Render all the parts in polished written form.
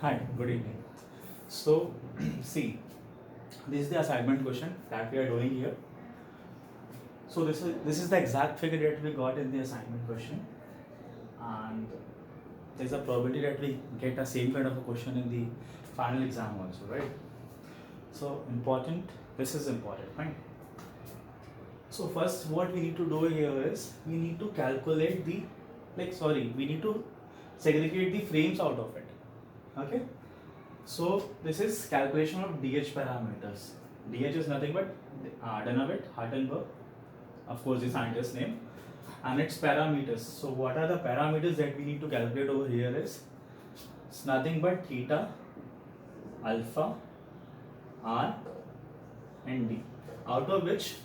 Hi, good evening. So, see, this is the assignment question that we are doing here. So this is the exact figure that we got in the assignment question, and there's a probability that we get a same kind of a question in the final exam also, right? So important. This is important, right? So first, what we need to do here is we need to calculate the, we need to segregate the frames out of it. Okay. So this is calculation of DH parameters. DH is nothing but Danavit, Hartenberg, of course the scientist name, and its parameters. So what are the parameters that we need to calculate over here is it's nothing but theta, alpha, R and D, out of which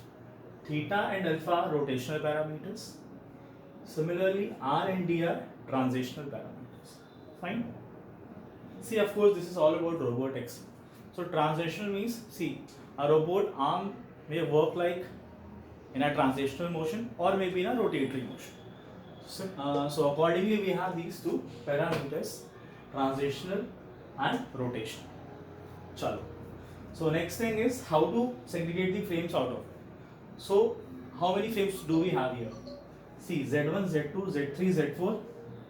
theta and alpha are rotational parameters. Similarly, R and D are translational parameters. Fine. See, of course, this is all about robotics. So translational means, see, a robot arm may work like in a translational motion or maybe in a rotatory motion. So accordingly, we have these two parameters, translational and rotational. Chalo. So next thing is how to segregate the frames out of it. So how many frames do we have here? See, Z1, Z2, Z3, Z4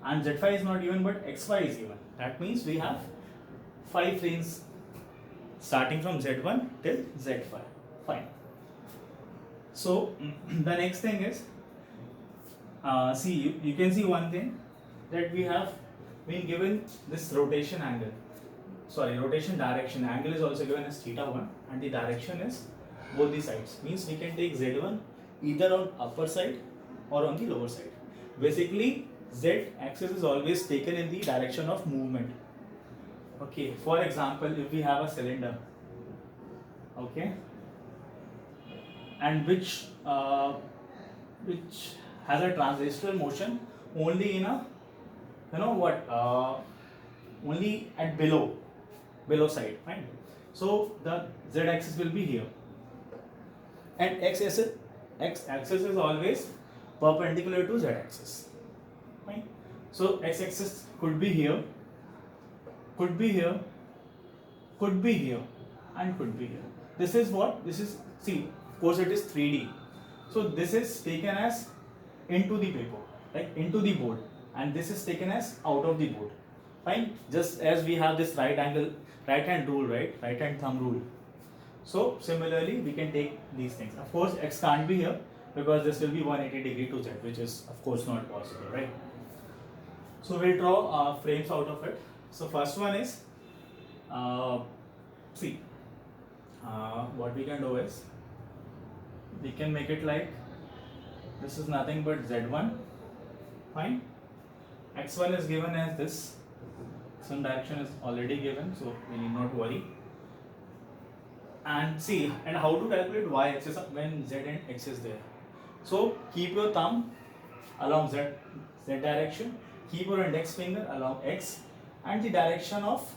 and Z5 is not given but XY is given. That means we have 5 frames starting from Z1 till Z5. Fine. So the next thing is, see, you can see one thing that we have been given this rotation angle. Sorry, rotation direction. Angle is also given as theta1 and the direction is both the sides. Means we can take Z1 either on upper side or on the lower side. Basically, Z axis is always taken in the direction of movement. Okay, for example, if we have a cylinder, okay, and which has a translational motion only in a, only at below side, right? So the Z axis will be here, and x axis is always perpendicular to Z axis, right? So x axis could be here, could be here, could be here, and could be here. This is what this is. See, of course it is 3D. So this is taken as into the paper, like into the board, and this is taken as out of the board. Fine. Just as we have this right hand rule, right? Right hand thumb rule. So similarly, we can take these things. Of course, x can't be here because this will be 180 degree to z, which is of course not possible, right? So we'll draw frames out of it. So first one is, see, what we can do is we can make it like this is nothing but z1. Fine. X1 is given as this. Some direction is already given, so we need not worry. And see, and how to calculate y axis when z and x is there. So keep your thumb along z direction, keep your index finger along x, and the direction of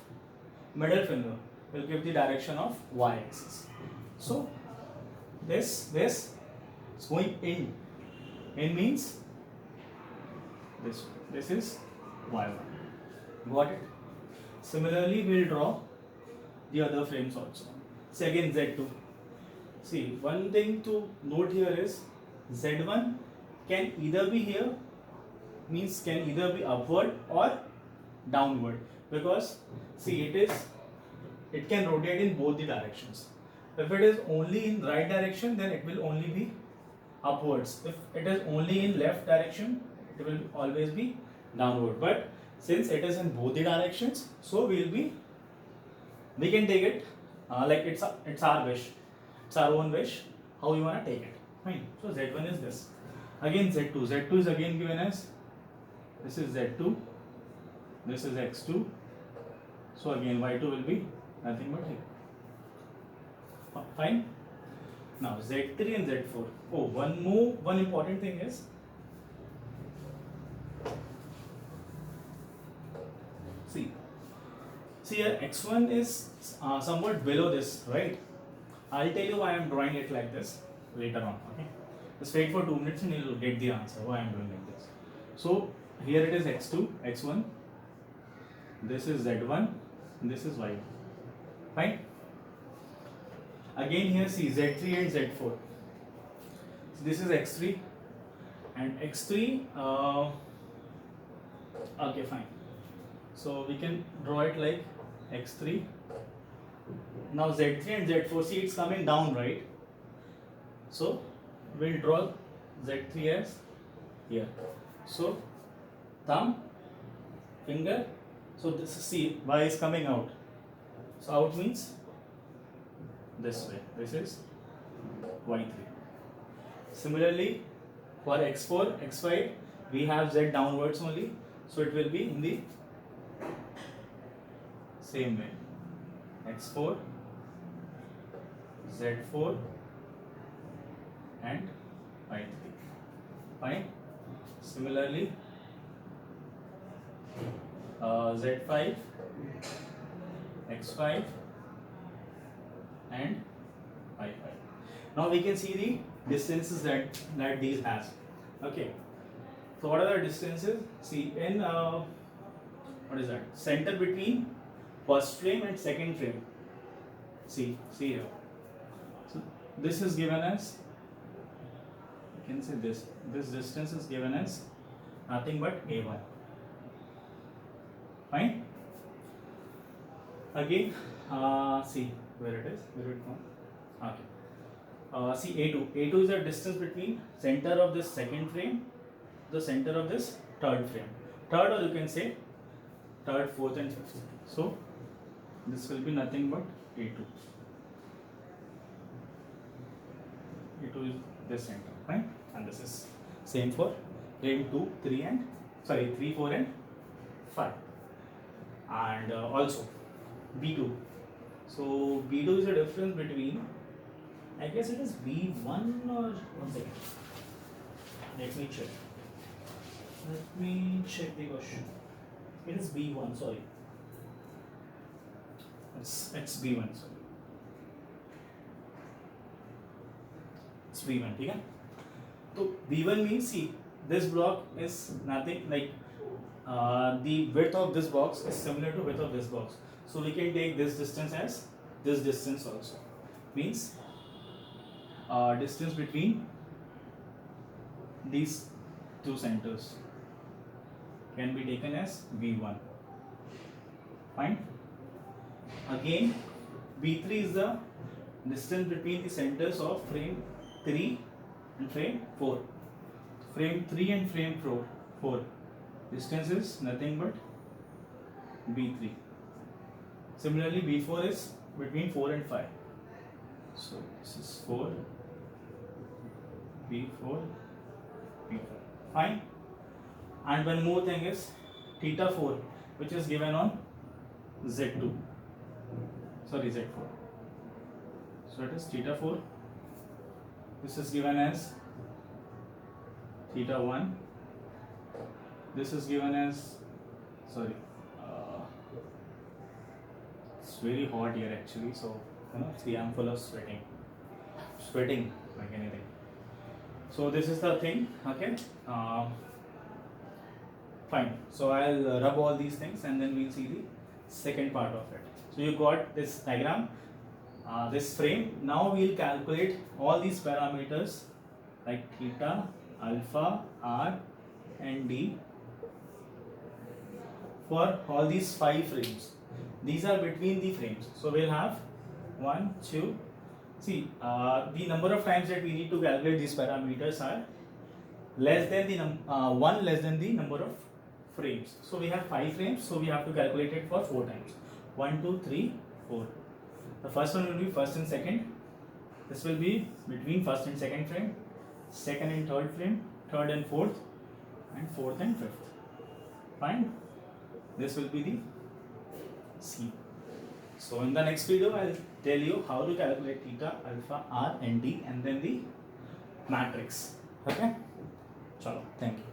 middle finger will give the direction of y axis. So this is going in. In means this. This is y1. Got it? Similarly, we'll draw the other frames also. Say again Z2. See, one thing to note here is Z1 can either be here, means can either be upward or downward, because see it can rotate in both the directions. If it is only in right direction, then it will only be upwards. If it is only in left direction, it will always be downward. But since it is in both the directions, so we can take it like it's our wish, it's our own wish how you wanna take it. Fine. So Z1 is this. Again Z2. Z2 is again given as this is Z2, this is X2. So again Y2 will be nothing but here. Fine. Now Z3 and Z4. Oh, one important thing is, see here x1 is somewhat below this, right? I'll tell you why I'm drawing it like this later on. Okay, just wait for 2 minutes and you'll get the answer why I'm doing like this. So here it is x2, x1. This is z1. and this is y1. Fine. Again here see z3 and z4. So this is x3 and x3. Okay, fine. So we can draw it like x3. Now z3 and z4. See, it's coming down, right? So we'll draw z3 as here. So thumb, finger. So this is, see, y is coming out. So out means this way. This is y3. Similarly, for x4, x5, we have z downwards only. So it will be in the same way. x4, z4 and y3. Fine. Similarly, z5, x5 and y5. Now we can see the distances that these has. Okay. So what are the distances? See, in what is that? Center between first frame and second frame. See here. So this is given as, you can say this distance is given as nothing but a1. Fine. Again, see where it is. Where it come? Okay. See a2. A2 is the distance between center of this second frame, the center of this third frame. Third, or you can say third, fourth, and fifth. So this will be nothing but a2. A2 is this center, right? And this is same for frame 2, 3, and 3, 4, and 5. And also B2. So B2 is the difference between, I guess it is B1 or 1 second. Let me check. Let me check the question. It is B1, sorry. It's B1, sorry. It's B1, ठीक है? So B1 means, see, this block is nothing like the width of this box is similar to width of this box. So we can take this distance as this distance also. Means distance between these two centers can be taken as B1. Fine. Again, B3 is the distance between the centers of frame 3 and frame 4. Frame 3 and frame 4. Distance is nothing but B3. Similarly, B4 is between 4 and 5. So this is 4, B4, B5. Fine. And one more thing is theta 4, which is given on Z2. Sorry, Z4. So it is theta 4. This is given as theta 1. This is given as, sorry, it's very hot here actually, so see, I'm full of sweating like anything. So this is the thing, okay. Fine. So I'll rub all these things and then we'll see the second part of it. So you got this diagram, this frame. Now we'll calculate all these parameters like theta, alpha, r, and d for all these 5 frames. These are between the frames. So we'll have 1, 2. See, the number of times that we need to calculate these parameters are less than the 1 less than the number of frames. So we have 5 frames, so we have to calculate it for 4 times. 1, 2, 3, 4. The first one will be first and second. This will be between first and second frame, second and third frame, third and fourth and fifth. Fine. This will be the C. So in the next video, I'll tell you how to calculate theta, alpha, r, and d, and then the matrix. Okay. Chalo. Thank you.